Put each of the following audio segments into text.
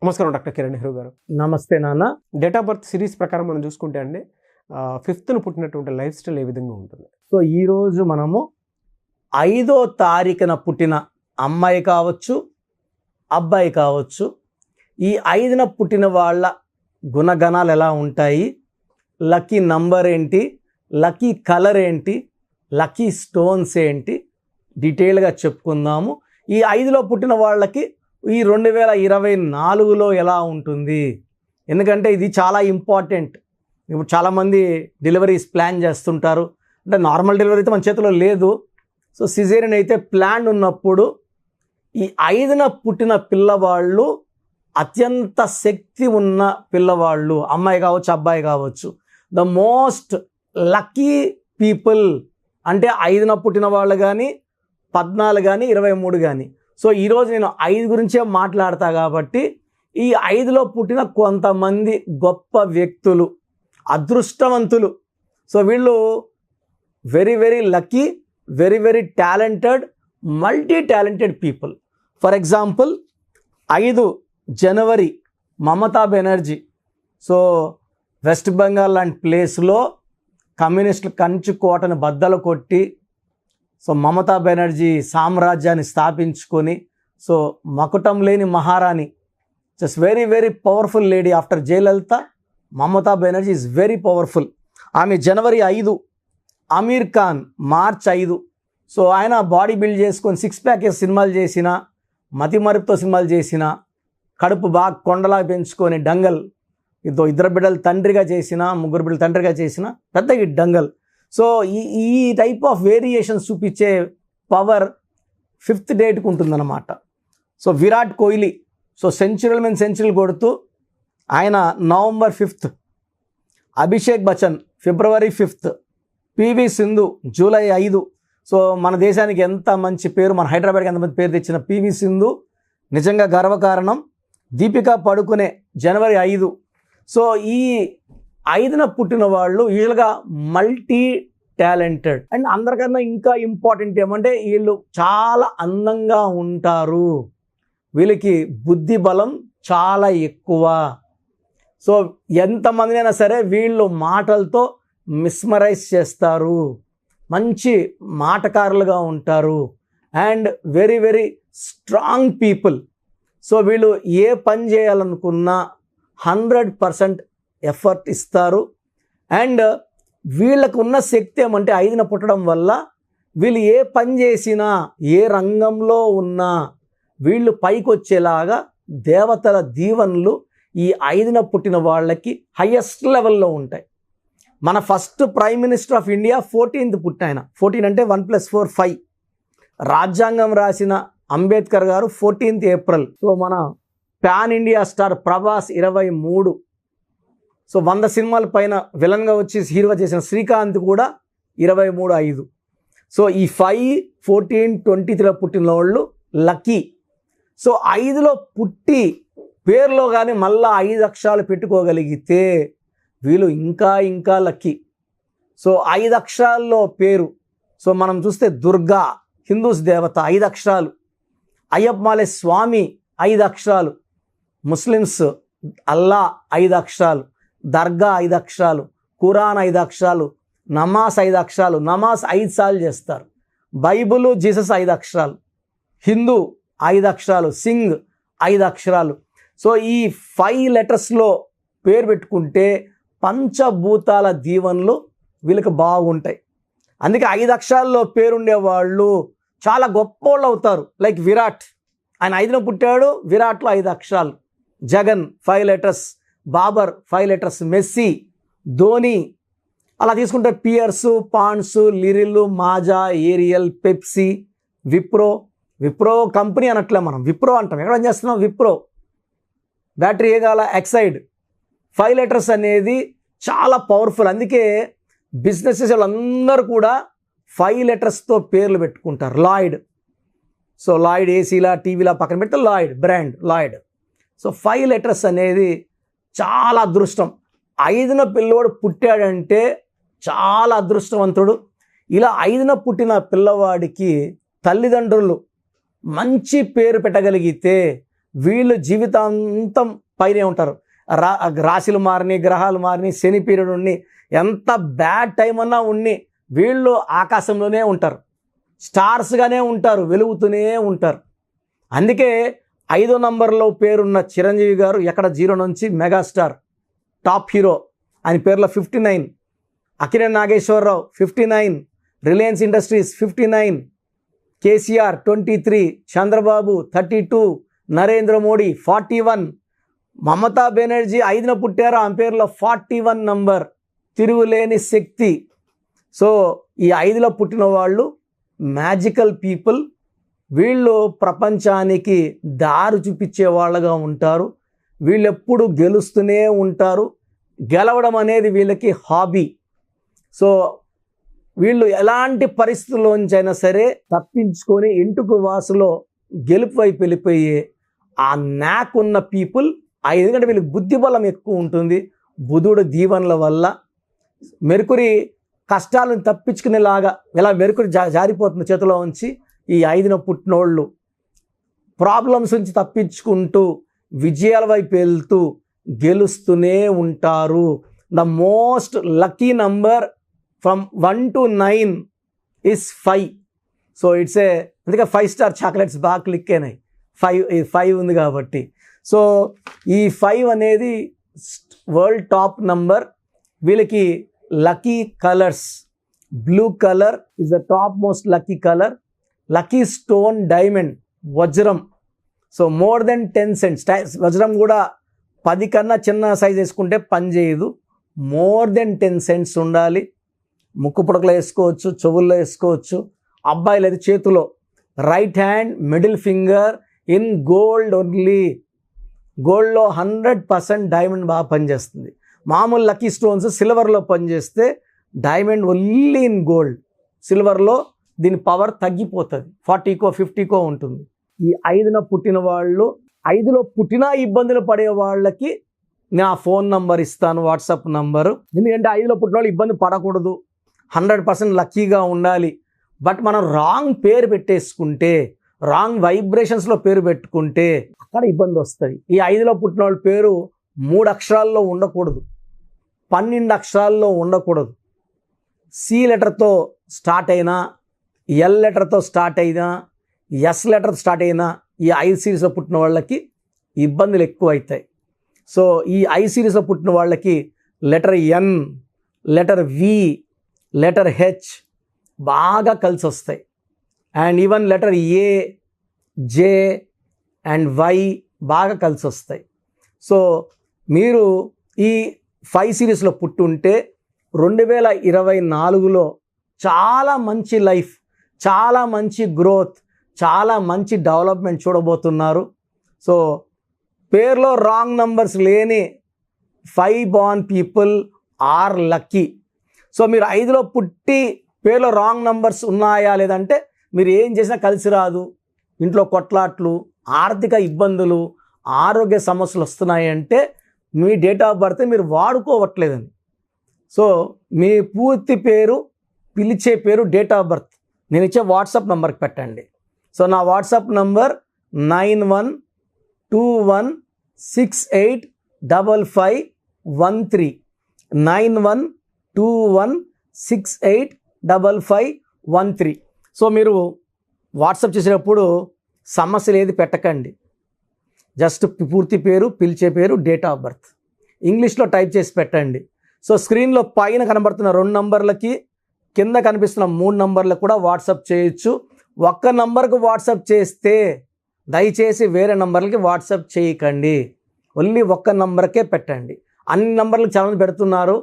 నమస్కారం డాక్టర్ కిరణ్ నెహ్రూ గారు. నమస్తే నాన్న. డేట్ ఆఫ్ బర్త్ సిరీస్ ప్రకారం మనం చూసుకుంటే అండి 5th పుట్టినటువంటి లైఫ్ స్టైల్ ఏ విధంగా ఉంటుంది? సో ఈరోజు మనము 5వ తారీఖున పుట్టిన అమ్మాయి కావచ్చు, అబ్బాయి కావచ్చు, ఈ 5న పుట్టిన వాళ్ళ గుణగణాలు ఎలా ఉంటాయి, లక్కీ నంబర్ ఏంటి, లక్కీ కలర్ ఏంటి, లక్కీ స్టోన్స్ ఏంటి, డీటెయిల్గా చెప్పుకుందాము. ఈ 5లో పుట్టిన వాళ్ళకి ఈ 2024లో ఎలా ఉంటుంది, ఎందుకంటే ఇది చాలా ఇంపార్టెంట్. ఇప్పుడు చాలామంది డెలివరీస్ ప్లాన్ చేస్తుంటారు. అంటే నార్మల్ డెలివరీ అయితే మన చేతిలో లేదు. సో సిజేరియన్ అయితే ప్లాన్ ఉన్నప్పుడు ఈ 5న పుట్టిన పిల్లవాళ్ళు అత్యంత శక్తి ఉన్న పిల్లవాళ్ళు, అమ్మాయి కావచ్చు, అబ్బాయి కావచ్చు, ద మోస్ట్ లక్కీ పీపుల్. అంటే 5న పుట్టిన వాళ్ళు కానీ, 14 కానీ, 23 కానీ. సో ఈరోజు నేను 5 గురించే మాట్లాడతా కాబట్టి ఈ 5లో పుట్టిన కొంతమంది గొప్ప వ్యక్తులు, అదృష్టవంతులు. సో వీళ్ళు very very lucky, very very talented, multi talented people. For example 5 January Mamata Banerjee. So west Bengal లాంటి ప్లేస్లో కమ్యూనిస్టులు కంచుకోటను బద్దలు కొట్టి సో మమతా బెనర్జీ సామ్రాజ్యాన్ని స్థాపించుకొని, సో మకుటం లేని మహారాణి, just very very powerful lady. After Jayalalitha, Mamata Banerjee is very powerful. ఆమె జనవరి 5. అమీర్ ఖాన్ మార్చ్ 5. సో ఆయన బాడీ బిల్డ్ చేసుకొని 6 ప్యాక్ సినిమాలు చేసిన, మతిమరుపుతో సినిమాలు చేసిన, కడుపు బాగా కొండలా పెంచుకొని డంగల్, ఇద్దరు బిడ్డలు తండ్రిగా చేసిన, 3 బిడ్డలు తండ్రిగా చేసిన పెద్ద హిట్ డంగల్. సో ఈ టైప్ ఆఫ్ వేరియేషన్స్ చూపించే పవర్ 5th డేట్కి ఉంటుందన్నమాట. సో విరాట్ కోహ్లీ, సో సెంచురీల మీద సెంచురీలు కొడుతూ ఆయన నవంబర్ 5th. అభిషేక్ బచ్చన్ ఫిబ్రవరి 5th. PV Sindhu July 5. So మన దేశానికి ఎంత మంచి పేరు, మన హైదరాబాద్కి ఎంత మంచి పేరు తెచ్చిన పివి సింధు నిజంగా గర్వకారణం. దీపికా పడుకునే జనవరి 5. సో ఈ 5న పుట్టిన వాళ్ళు యూజువల్గా మల్టీ టాలెంటెడ్. అండ్ అందరికన్నా ఇంకా ఇంపార్టెంట్ ఏమంటే వీళ్ళు చాలా అందంగా ఉంటారు, వీళ్ళకి బుద్ధి బలం చాలా ఎక్కువ. సో ఎంతమందినైనా సరే వీళ్ళు మాటలతో మిస్మరైజ్ చేస్తారు, మంచి మాటకారులుగా ఉంటారు, and very very strong people. So వీళ్ళు ఏ పని చేయాలనుకున్నా 100% ఎఫర్ట్ ఇస్తారు. అండ్ వీళ్ళకు ఉన్న శక్తి ఏమంటే 5న పుట్టడం వల్ల వీళ్ళు ఏ పని చేసినా, ఏ రంగంలో ఉన్నా వీళ్ళు పైకి వచ్చేలాగా దేవతల దీవెనలు ఈ 5న పుట్టిన వాళ్ళకి హయ్యెస్ట్ లెవెల్లో ఉంటాయి. మన first prime minister of India 14th పుట్టిన, 14 అంటే 1 + 4 5. రాజ్యాంగం రాసిన అంబేద్కర్ గారు 14th ఏప్రిల్. సో మన pan India star Prabhas 23. So 100 సినిమాల పైన విలన్గా వచ్చి హీరోగా చేసిన శ్రీకాంత్ కూడా 23/5. సో ఈ 5, 14, 23లో పుట్టిన వాళ్ళు లక్కీ. సో 5లో పుట్టి పేరులో కానీ మళ్ళా 5 అక్షరాలు పెట్టుకోగలిగితే వీళ్ళు ఇంకా ఇంకా లక్కీ. సో 5 అక్షరాల్లో పేరు. సో మనం చూస్తే దుర్గా, హిందూస్ దేవత, 5 అక్షరాలు. అయ్యప్పమాలే స్వామి 5 అక్షరాలు. ముస్లిమ్స్ అల్లా 5 అక్షరాలు. దర్గా 5 అక్షరాలు. ఖురాన్ 5 అక్షరాలు. నమాజ్ 5 అక్షరాలు. నమాజ్ 5 సార్లు చేస్తారు. బైబుల్ జీసస్ 5 అక్షరాలు. హిందూ 5 అక్షరాలు. సింగ్ 5 అక్షరాలు. సో ఈ 5 లెటర్స్లో పేరు పెట్టుకుంటే పంచభూతాల దీవెనలు వీళ్ళకి బాగుంటాయి. అందుకే 5 అక్షరాల్లో పేరుండేవాళ్ళు చాలా గొప్పోళ్ళు అవుతారు. లైక్ విరాట్, ఆయన 5న పుట్టాడు, విరాట్లో 5 అక్షరాలు. Jagan 5 letters. Babar 5 letters. Messi, Dhoni. అలా తీసుకుంటే Pears, Ponds, Liril, Maaza, Ariel, Pepsi, Wipro company అనట్లే, మనం విప్రో అంటాం. ఎక్కడ చేస్తున్నాం? విప్రో. బ్యాటరీ ఏగాల ఎక్సైడ్. 5 లెటర్స్ అనేది చాలా పవర్ఫుల్. అందుకే బిజినెసెస్ వాళ్ళందరూ కూడా 5 లెటర్స్తో పేర్లు పెట్టుకుంటారు. లాయిడ్. సో లాయిడ్ ఏసీలా, టీవీలా పక్కన పెడితే Lloyd brand, Lloyd. So 5 letters అనేది చాలా అదృష్టం. 5న పిల్లోడు పుట్టాడంటే చాలా అదృష్టవంతుడు. ఇలా 5న పుట్టిన పిల్లవాడికి తల్లిదండ్రులు మంచి పేరు పెట్టగలిగితే వీళ్ళు జీవితాంతం పైనే ఉంటారు. రాశులు మారినాయి, గ్రహాలు మారినాయి, శని పీరియడ్ ఉండి ఎంత బ్యాడ్ టైం అన్నా ఉండి వీళ్ళు ఆకాశంలోనే ఉంటారు, స్టార్స్గానే ఉంటారు, వెలుగుతూనే ఉంటారు. అందుకే 5వ నంబర్లో పేరున్న చిరంజీవి గారు ఎక్కడ 0 నుంచి మెగాస్టార్ టాప్ హీరో, ఆయన పేరులో 59, అక్కినేని నాగేశ్వరరావు 59, రిలయన్స్ ఇండస్ట్రీస్ 59, కేసీఆర్ 23, చంద్రబాబు 32, నరేంద్ర మోడీ 41, మమతా బెనర్జీ 5న పుట్టారు, ఆమె పేరులో 41 నంబర్, తిరుగులేని శక్తి. సో ఈ 5లో పుట్టిన వాళ్ళు మ్యాజికల్ పీపుల్. వీళ్ళు ప్రపంచానికి దారి చూపించే వాళ్ళగా ఉంటారు. వీళ్ళు ఎప్పుడు గెలుస్తూనే ఉంటారు. గెలవడం అనేది వీళ్ళకి హాబీ. సో వీళ్ళు ఎలాంటి పరిస్థితుల్లోంచైనా సరే తప్పించుకొని ఇంటికి వాసులో గెలుపు వైపు వెళ్ళిపోయే ఆ న్యాక్ ఉన్న పీపుల్. ఎందుకంటే వీళ్ళకి బుద్ధి బలం ఎక్కువ ఉంటుంది. బుధుడు దీవెనల వల్ల మెర్కురీ కష్టాలను తప్పించుకునేలాగా ఇలా మెర్కురీ జారిపోతుంది చేతిలో ఉంచి ఈ 5న పుట్టినోళ్ళు ప్రాబ్లమ్స్ నుంచి తప్పించుకుంటూ విజయాల వైపు వెళ్తూ గెలుస్తూనే ఉంటారు. The most lucky number from 1 to 9 is 5. So it's అందుకే 5 స్టార్ చాక్లెట్స్ బాగా క్లిక్ అయినాయి. 5 ఉంది కాబట్టి. సో ఈ 5 అనేది వరల్డ్ టాప్ నంబర్. వీళ్ళకి lucky colours, blue colour is the top most lucky colour. Lucky stone diamond, వజ్రం. So more than 10 cents. వజ్రం కూడా 10 కన్నా చిన్న సైజ్ వేసుకుంటే పని చేయదు. మోర్ దెన్ 10 cents ఉండాలి. ముక్కు పుడకలో వేసుకోవచ్చు, చెవుల్లో వేసుకోవచ్చు. అబ్బాయిలు అయితే చేతిలో right hand middle finger in gold only. గోల్డ్లో 100% డైమండ్ బాగా పనిచేస్తుంది. మామూలు లక్కీ స్టోన్స్ సిల్వర్లో పనిచేస్తే డైమండ్ ఓన్లీ ఇన్ గోల్డ్. సిల్వర్లో దీని పవర్ తగ్గిపోతుంది, 40కో 50కో ఉంటుంది. ఈ 5న పుట్టిన వాళ్ళు, 5లో పుట్టినా ఇబ్బందులు పడే వాళ్ళకి నా ఫోన్ నంబర్ ఇస్తాను, వాట్సాప్ నంబరు. ఎందుకంటే 5లో పుట్టిన వాళ్ళు ఇబ్బంది పడకూడదు, 100% లక్కీగా ఉండాలి. బట్ మనం రాంగ్ పేరు పెట్టేసుకుంటే, రాంగ్ వైబ్రేషన్స్లో పేరు పెట్టుకుంటే అక్కడ ఇబ్బంది వస్తుంది. ఈ 5లో పుట్టిన వాళ్ళ పేరు 3 అక్షరాల్లో ఉండకూడదు, 12 అక్షరాల్లో ఉండకూడదు. సి లెటర్తో స్టార్ట్ అయినా, ఎల్ లెటర్తో స్టార్ట్ అయినా, ఎస్ లెటర్ స్టార్ట్ అయినా ఈ 5 సిరీస్లో పుట్టిన వాళ్ళకి ఇబ్బందులు ఎక్కువ అవుతాయి. సో ఈ 5 సిరీస్లో పుట్టిన వాళ్ళకి letter N, letter V, letter H బాగా కలిసి వస్తాయి. And even letter A, J and Y బాగా కలిసి వస్తాయి. సో మీరు ఈ 5 సిరీస్లో పుట్టుంటే 2024లో చాలా మంచి లైఫ్, చాలా మంచి గ్రోత్, చాలా మంచి డెవలప్మెంట్ చూడబోతున్నారు. సో పేరులో రాంగ్ నంబర్స్ లేని 5 born people are lucky. So మీరు 5లో పుట్టి పేరులో రాంగ్ నంబర్స్ ఉన్నాయా లేదంటే మీరు ఏం చేసినా కలిసి రాదు, ఇంట్లో కొట్లాట్లు, ఆర్థిక ఇబ్బందులు, ఆరోగ్య సమస్యలు వస్తున్నాయి అంటే మీ డేట్ ఆఫ్ బర్త్ మీరు వాడుకోవట్లేదని. సో మీ పూర్తి పేరు, పిలిచే పేరు, డేట్ ఆఫ్ బర్త్ నేను ఇచ్చే వాట్సాప్ నంబర్కి పెట్టండి. సో నా వాట్సాప్ నంబర్ 9121685513, 9121685513. సో మీరు వాట్సాప్ చేసేటప్పుడు సమస్యలు ఏది పెట్టకండి, జస్ట్ పూర్తి పేరు, పిలిచే పేరు, డేట్ ఆఫ్ బర్త్ ఇంగ్లీష్లో టైప్ చేసి పెట్టండి. సో స్క్రీన్లో పైన కనబడుతున్న 2 నంబర్లకి, కింద కనిపిస్తున్న 3 నంబర్లకు కూడా వాట్సాప్ చేయొచ్చు. ఒక్క నంబర్కు వాట్సాప్ చేస్తే దయచేసి వేరే నంబర్లకి వాట్సాప్ చేయకండి, ఓన్లీ ఒక్క నంబర్కే పెట్టండి. అన్ని నంబర్లకు చాలామంది పెడుతున్నారు.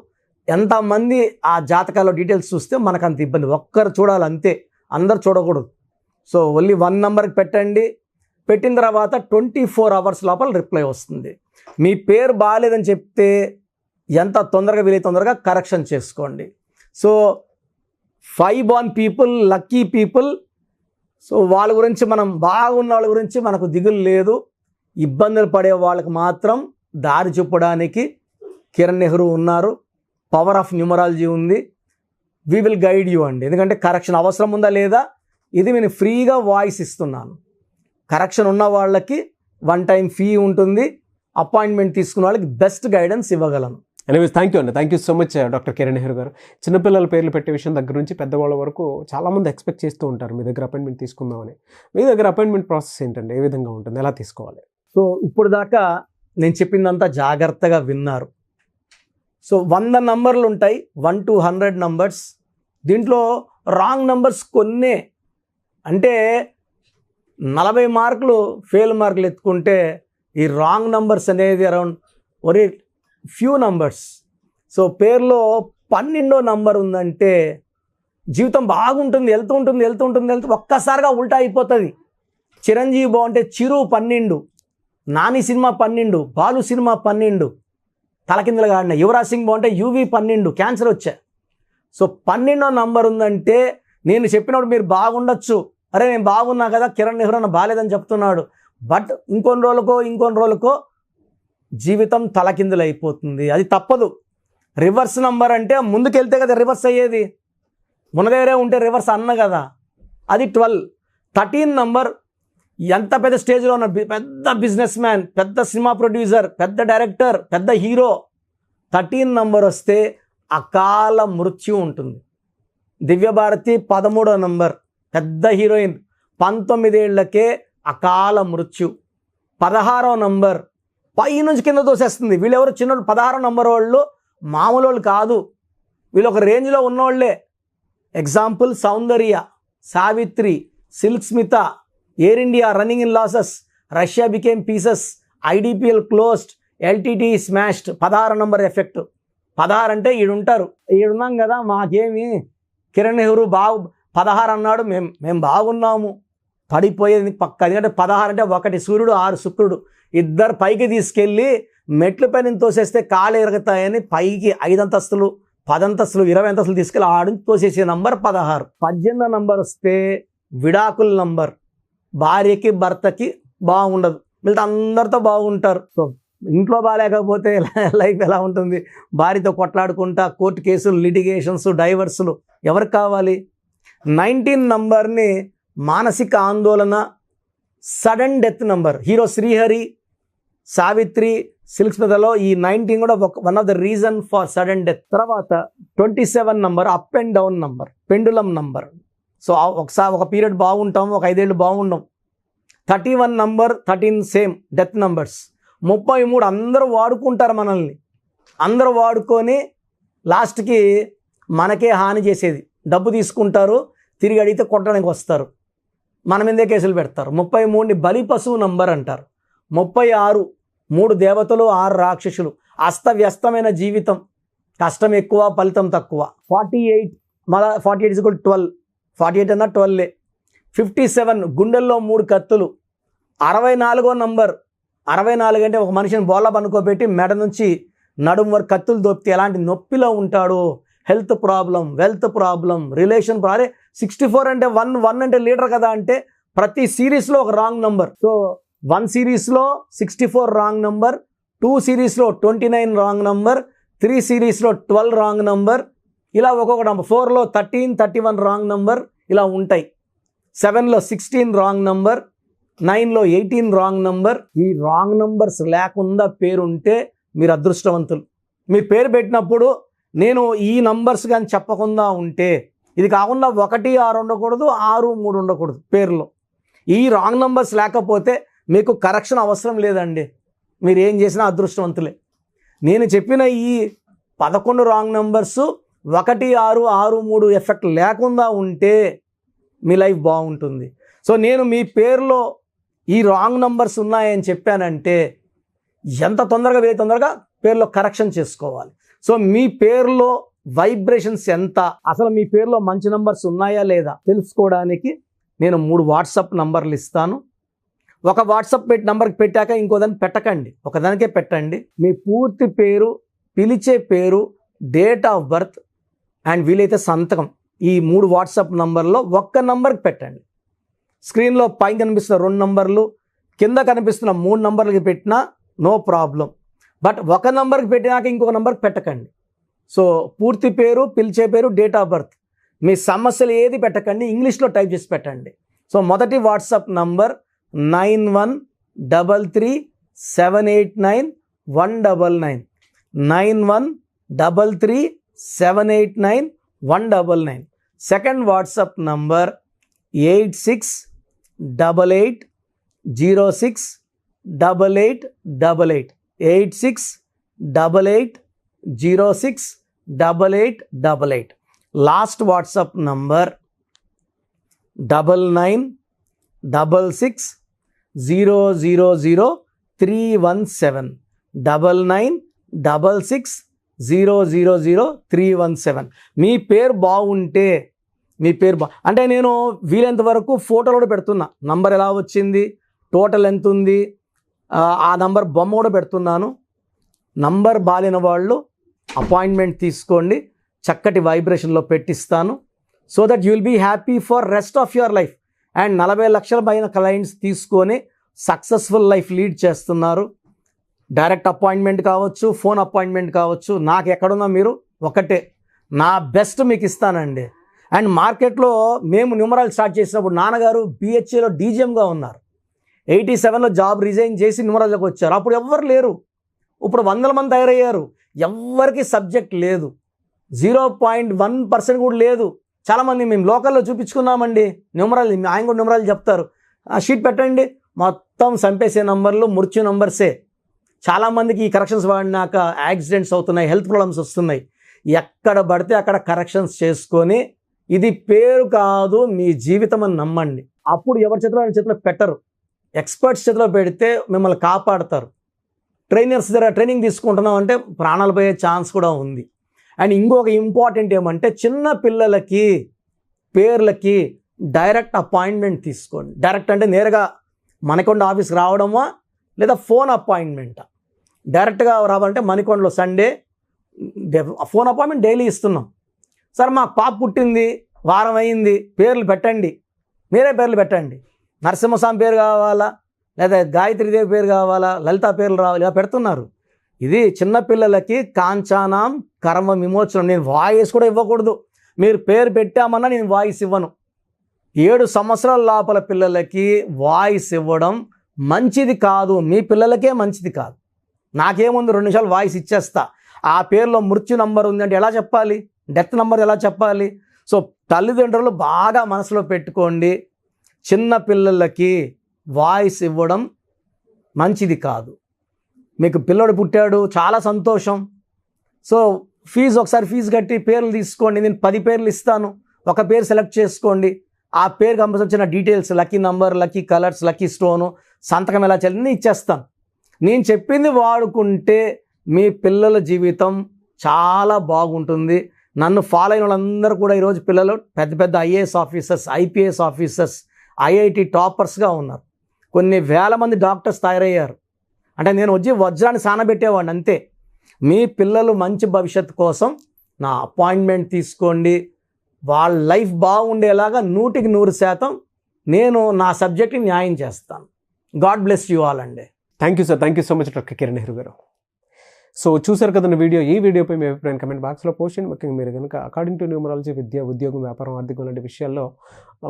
ఎంతమంది ఆ జాతకాల డీటెయిల్స్ చూస్తే మనకు అంత ఇబ్బంది. ఒక్కరు చూడాలి అంతే, అందరు చూడకూడదు. సో ఓన్లీ 1 నంబర్కి పెట్టండి. పెట్టిన తర్వాత 24 hours లోపల రిప్లై వస్తుంది. మీ పేరు బాగాలేదని చెప్తే ఎంత తొందరగా వీలైతే తొందరగా కరెక్షన్ చేసుకోండి. So 5 born people lucky people. So వాళ్ళ గురించి, మనం బాగున్న వాళ్ళ గురించి మనకు దిగులు లేదు. ఇబ్బందులు పడే వాళ్ళకి మాత్రం దారి చూపడానికి కిరణ్ నెహ్రూ ఉన్నారు. పవర్ ఆఫ్ న్యూమరాలజీ ఉంది. వీ విల్ గైడ్ యూ అండి. ఎందుకంటే కరెక్షన్ అవసరం ఉందా లేదా ఇది నేను ఫ్రీగా వాయిస్ ఇస్తున్నాను. కరెక్షన్ ఉన్న వాళ్ళకి వన్ టైం ఫీ ఉంటుంది. అపాయింట్మెంట్ తీసుకున్న వాళ్ళకి బెస్ట్ గైడెన్స్ ఇవ్వగలను. ఎనీవేస్ థ్యాంక్ యూ అండి. Thank you so much doctor Kiran Nehru గారు. చిన్నపిల్లల పేర్లు పెట్టే విషయం దగ్గర నుంచి పెద్దవాళ్ళ వరకు చాలామంది ఎక్స్పెక్ట్ చేస్తూ ఉంటారు మీ దగ్గర అపాయింట్మెంట్ తీసుకుందామని. మీ దగ్గర అపాయింట్మెంట్ ప్రాసెస్ ఏంటండి? ఏ విధంగా ఉంటుంది? ఎలా తీసుకోవాలి? సో ఇప్పుడు దాకా నేను చెప్పిందంతా జాగ్రత్తగా విన్నారు. సో 100 నంబర్లు ఉంటాయి, 1 to 100 నంబర్స్. దీంట్లో రాంగ్ నంబర్స్ కొన్నే, అంటే 40 మార్కులు ఫెయిల్ మార్కులు ఎత్తుకుంటే ఈ రాంగ్ నంబర్స్ అనేది అరౌండ్ ఒరే ఫ్యూ నంబర్స్. సో పేరులో 12వ నంబర్ ఉందంటే జీవితం బాగుంటుంది, వెళ్తూ ఒక్కసారిగా ఉల్టా అయిపోతుంది. చిరంజీవి బాగుంటే చిరు 12, నాని సినిమా 12, బాలు సినిమా 12, తలకిందులుగా ఆడిన. యువరాజ్ సింగ్ బాగుంటే యువి 12, క్యాన్సర్ వచ్చా. సో 12వ నంబర్ ఉందంటే నేను చెప్పినప్పుడు మీరు బాగుండొచ్చు, అరే నేను బాగున్నా కదా, కిరణ్ నెహ్రూ అన్న బాగాలేదని చెప్తున్నాడు, బట్ ఇంకొన్ని రోజులకో జీవితం తలకిందులు అయిపోతుంది. అది తప్పదు. రివర్స్ నంబర్ అంటే ముందుకెళ్తే కదా రివర్స్ అయ్యేది, మునదేరే ఉంటే రివర్స్ అన్న కదా, అది 12. 13 నంబర్ ఎంత పెద్ద స్టేజ్లో ఉన్న పెద్ద బిజినెస్ మ్యాన్, పెద్ద సినిమా ప్రొడ్యూసర్, పెద్ద డైరెక్టర్, పెద్ద హీరో, 13 నంబర్ వస్తే అకాల మృత్యు ఉంటుంది. దివ్యభారతి 13వ నంబర్, పెద్ద హీరోయిన్, 19 ఏళ్లకే అకాల మృత్యు. 16వ నంబర్ పై నుంచి కింద తోసేస్తుంది. వీళ్ళెవరు చిన్నోళ్ళు, 16వ నంబర్ వాళ్ళు మామూలు వాళ్ళు కాదు, వీళ్ళు ఒక రేంజ్లో ఉన్నోళ్లే. Example Soundarya, Savitri, Silk Smitha, Air India running in losses, Russia became pieces, IDPL closed, LTT smashed. 16 number effect. 16 అంటే ఈడుంటారు, ఈడున్నాం కదా, మాకేమి కిరణ్ నెహ్రూ 16 అన్నాడు, మేము బాగున్నాము, పడిపోయేది పక్క. ఎందుకంటే 16 అంటే 1 సూర్యుడు 6 శుక్రుడు, ఇద్దరు పైకి తీసుకెళ్ళి మెట్ల పైన తోసేస్తే కాళ్ళు ఎరుగుతాయని పైకి 5 అంతస్తులు 10 అంతస్తులు 20 అంతస్తులు తీసుకెళ్ళి ఆడిని తోసేసే నంబర్ 16. 18వ నంబర్ వస్తే విడాకుల నంబర్. భార్యకి భర్తకి బాగుండదు, వీళ్ళతో అందరితో బాగుంటారు. సో ఇంట్లో బాగాలేకపోతే లైఫ్ ఎలా ఉంటుంది? భార్యతో కొట్లాడుకుంటా, కోర్టు కేసులు, లిటిగేషన్స్, డైవర్సులు ఎవరికి కావాలి? 19 నంబర్ని మానసిక ఆందోళన, sudden death number. Hero Srihari, Savitri, Silk స్మితలో ఈ 19 కూడా one of the reason for sudden death. తర్వాత 27 number up and down number, pendulum number. సో ఒకసారి ఒక పీరియడ్ బాగుంటాం, ఒక 5 ఏళ్ళు బాగుండం. 31 నంబర్ 13 సేమ్ డెత్ నంబర్స్. 33 అందరూ వాడుకుంటారు మనల్ని, అందరూ వాడుకొని లాస్ట్కి మనకే హాని చేసేది. డబ్బు తీసుకుంటారు, తిరిగి అడిగితే కొట్టడానికి వస్తారు, మన మీదే కేసులు పెడతారు. 33ని బలి పశువు నంబర్ అంటారు. 36 3 దేవతలు 6 రాక్షసులు. అస్తవ్యస్తమైన జీవితం, కష్టం ఎక్కువ ఫలితం తక్కువ. 48 12, 48 అన్నా 12. 57 గుండెల్లో 3 కత్తులు. 64వ నంబర్, 64 అంటే ఒక మనిషిని బోళ్ళ పనుకోబెట్టి మెడ నుంచి నడుం వరకు కత్తులు దొప్పితే ఎలాంటి నొప్పిలో ఉంటాడు, health problem, wealth problem, relation problem. 64 అంటే 1 అంటే లీడర్ కదా, అంటే ప్రతి సిరీస్లో ఒక రాంగ్ నంబర్. సో 1 సిరీస్లో 64 రాంగ్ నంబర్, 2 సిరీస్లో 29 రాంగ్ నంబర్, 3 సిరీస్లో 12 రాంగ్ నంబర్, ఇలా ఒక్కొక్క నంబర్. 4లో 13, 31 రాంగ్ నంబర్ ఇలా ఉంటాయి. 7లో 16 రాంగ్ నంబర్, 9లో 18 రాంగ్ నంబర్. ఈ రాంగ్ నంబర్స్ లేకుండా పేరుంటే మీరు అదృష్టవంతులు. మీ పేరు పెట్టినప్పుడు నేను ఈ నంబర్స్ కానీ చెప్పకుండా ఉంటే, ఇది కాకుండా 1, 6 ఉండకూడదు, 6, 3 ఉండకూడదు పేరులో. ఈ రాంగ్ నంబర్స్ లేకపోతే మీకు కరెక్షన్ అవసరం లేదండి, మీరు ఏం చేసినా అదృష్టవంతులే. నేను చెప్పిన ఈ 11 రాంగ్ నంబర్స్ 1, 6, 6, 3 ఎఫెక్ట్ లేకుండా ఉంటే మీ లైఫ్ బాగుంటుంది. సో నేను మీ పేరులో ఈ రాంగ్ నంబర్స్ ఉన్నాయని చెప్పానంటే ఎంత తొందరగా పేరులో కరెక్షన్ చేసుకోవాలి. సో మీ పేరులో వైబ్రేషన్స్ ఎంత, అసలు మీ పేరులో మంచి నంబర్స్ ఉన్నాయా లేదా తెలుసుకోవడానికి నేను 3 వాట్సాప్ నంబర్లు ఇస్తాను. ఒక వాట్సాప్ నంబర్కి పెట్టాక ఇంకో దాన్ని పెట్టకండి, ఒకదానికే పెట్టండి. మీ పూర్తి పేరు, పిలిచే పేరు, డేట్ ఆఫ్ బర్త్ అండ్ వీలైతే సంతకం, ఈ 3 వాట్సాప్ నంబర్లో ఒక్క నంబర్కి పెట్టండి. స్క్రీన్లో పైన కనిపిస్తున్న 2 నంబర్లు, కింద కనిపిస్తున్న 3 నంబర్లకి పెట్టినా నో ప్రాబ్లం. బట్ ఒక నంబర్కి పెట్టినాక ఇంకొక నంబర్కి పెట్టకండి. సో పూర్తి పేరు, పిలిచే పేరు, డేట్ ఆఫ్ బర్త్, మీ సమస్యలు ఏది పెట్టకండి, ఇంగ్లీష్లో టైప్ చేసి పెట్టండి. సో మొదటి WhatsApp number 91 9133789199 9133789199. Second WhatsApp number 8688068888 8688068888. Last WhatsApp number 9966000317 9966000317. మీ పేరు బాగుంటే అంటే నేను వీలైనంత వరకు ఫోటోలు కూడా పెడుతున్నా. నంబర్ ఎలా వచ్చింది, టోటల్ ఎంత ఉంది, ఆ నంబర్ బొమ్మ కూడా పెడుతున్నాను. నంబర్ బాలిన వాళ్ళు అపాయింట్మెంట్ తీసుకోండి, చక్కటి వైబ్రేషన్లో పెట్టిస్తాను. So that you will be happy for rest of your life. And 40 లక్షల పైన క్లయింట్స్ తీసుకొని సక్సెస్ఫుల్ లైఫ్ లీడ్ చేస్తున్నారు. డైరెక్ట్ అపాయింట్మెంట్ కావచ్చు, ఫోన్ అపాయింట్మెంట్ కావచ్చు. నాకు ఎక్కడున్నా మీరు ఒకటే, నా బెస్ట్ మీకు ఇస్తానండి. అండ్ మార్కెట్లో మేము న్యూమరాల్ స్టార్ట్ చేసినప్పుడు నాన్నగారు BHAలో DGMగా ఉన్నారు. 87లో జాబ్ రిజైన్ చేసి న్యూమరాల్లోకి వచ్చారు. అప్పుడు ఎవ్వరు లేరు. ఇప్పుడు 100 మంది తయారయ్యారు. ఎవ్వరికి సబ్జెక్ట్ లేదు, 0.1% కూడా లేదు. చాలామంది మేము లోకల్లో చూపించుకున్నామండి న్యూమరాల్, ఆయన కూడా న్యూమరాల్ చెప్తారు. ఆ షీట్ పెట్టండి, మొత్తం చంపేసే నంబర్లు, మృత్యు నంబర్సే. చాలామందికి ఈ కరెక్షన్స్ వాడినాక యాక్సిడెంట్స్ అవుతున్నాయి, హెల్త్ ప్రాబ్లమ్స్ వస్తున్నాయి. ఎక్కడ పడితే అక్కడ కరెక్షన్స్ చేసుకొని ఇది పేరు కాదు మీ జీవితం అని నమ్మండి. అప్పుడు ఎవరి చేతిలో పెట్టరు. ఎక్స్పర్ట్స్ చేతిలో పెడితే మిమ్మల్ని కాపాడతారు. ట్రైనర్స్ దగ్గర ట్రైనింగ్ తీసుకుంటున్నాం అంటే ప్రాణాలు పోయే ఛాన్స్ కూడా ఉంది. అండ్ ఇంకొక ఇంపార్టెంట్ ఏమంటే చిన్న పిల్లలకి పేర్లకి డైరెక్ట్ అపాయింట్మెంట్ తీసుకోండి. డైరెక్ట్ అంటే నేరుగా మణికొండ ఆఫీస్కి రావడమా లేదా ఫోన్ అపాయింట్మెంటా? డైరెక్ట్గా రావాలంటే మణికొండలో సండే ఫోన్ అపాయింట్మెంట్ డైలీ ఇస్తున్నాం. సార్ మా పాప పుట్టింది, వారం అయింది, పేర్లు పెట్టండి, మీరే పేర్లు పెట్టండి. నరసింహస్వామి పేరు కావాలా, లేదా గాయత్రీదేవి పేరు కావాలా, లలిత పేర్లు రావాలి, ఇలా పెడుతున్నారు. ఇది చిన్నపిల్లలకి కాంచానాం కర్మ విమోచనం. నేను వాయిస్ కూడా ఇవ్వకూడదు. మీరు పేరు పెట్టామన్నా నేను వాయిస్ ఇవ్వను. 7 సంవత్సరాల లోపల పిల్లలకి వాయిస్ ఇవ్వడం మంచిది కాదు, మీ పిల్లలకే మంచిది కాదు. నాకేముంది 2 నిమిషాలు వాయిస్ ఇచ్చేస్తా. ఆ పేరులో మృత్యు నంబర్ ఉంది అంటే ఎలా చెప్పాలి, డెత్ నంబర్ ఎలా చెప్పాలి? సో తల్లిదండ్రులు బాగా మనసులో పెట్టుకోండి, చిన్న పిల్లలకి వాయిస్ ఇవ్వడం మంచిది కాదు. మీకు పిల్లడు పుట్టాడు, చాలా సంతోషం. సో ఒకసారి ఫీజు కట్టి పేర్లు తీసుకోండి. నేను 10 పేర్లు ఇస్తాను, ఒక పేరు సెలెక్ట్ చేసుకోండి. ఆ పేరు సంబంధించిన details, lucky number, lucky colours, lucky stone, సంతకం ఎలా చేయాలని ఇచ్చేస్తాను. నేను చెప్పింది వాడుకుంటే మీ పిల్లల జీవితం చాలా బాగుంటుంది. నన్ను ఫాలో అయిన వాళ్ళందరూ కూడా ఈరోజు పిల్లలు పెద్ద పెద్ద IAS officers, IPS officers, IIT టాపర్స్గా ఉన్నారు. కొన్ని వేల మంది డాక్టర్స్ తయారయ్యారు. అంటే నేను వచ్చి వజ్రాన్ని సానబెట్టేవాడిని అంతే. మీ పిల్లలు మంచి భవిష్యత్తు కోసం నా అపాయింట్మెంట్ తీసుకోండి. వాళ్ళ లైఫ్ బాగుండేలాగా 100% నేను నా సబ్జెక్ట్ని న్యాయం చేస్తాను. గాడ్ బ్లెస్ యూ ఆల్ అండి. Thank you sir, thank you so much doctor Kiran Nehru గారు. సో చూసారు కదండి వీడియో. ఈ వీడియోపై మీ అభిప్రాయం కమెంట్ బాక్స్లో పోస్ట్ చేయండి. ముఖ్యంగా మీరు కనుక అకార్డింగ్ టు న్యూమరాలజీ విద్య, ఉద్యోగం, వ్యాపారం, ఆర్థికం లాంటి విషయాల్లో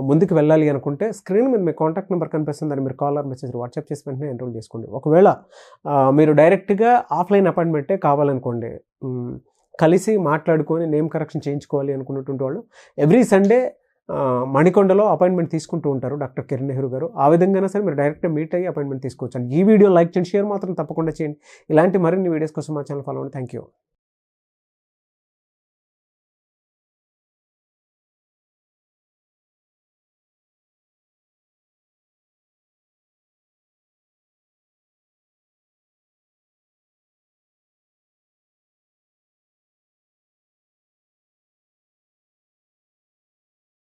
ముందుకు వెళ్ళాలి అనుకుంటే స్క్రీన్ మీద మీ కాంటాక్ట్ నెంబర్ కనిపిస్తుంది. దాన్ని మీరు కాల్ ఆర్ మెసేజ్ వాట్సాప్ చేసి వెంటనే ఎన్రోల్ చేసుకోండి. ఒకవేళ మీరు డైరెక్ట్గా ఆఫ్లైన్ అపాయింట్మెంటే కావాలనుకోండి, కలిసి మాట్లాడుకొని నేమ్ కరెక్షన్ చేయించుకోవాలి అనుకున్నటువంటి వాళ్ళు ఎవ్రీ సండే మణికొండలో అపాయింట్మెంట్ తీసుకుంటూ ఉంటారు డాక్టర్ కిరణ్ నెహ్రూ గారు. ఆ విధంగానే సరే మీరు డైరెక్ట్గా మీట్ అయ్యి అపాయింట్మెంట్ తీసుకోవచ్చు. అండ్ ఈ వీడియో లైక్ చేయండి, షేర్ మాత్రం తప్పకుండా చేయండి. ఇలాంటి మరిన్ని వీడియోస్ కోసం మా ఛానల్ ఫాలో అవ్వండి. Thank you.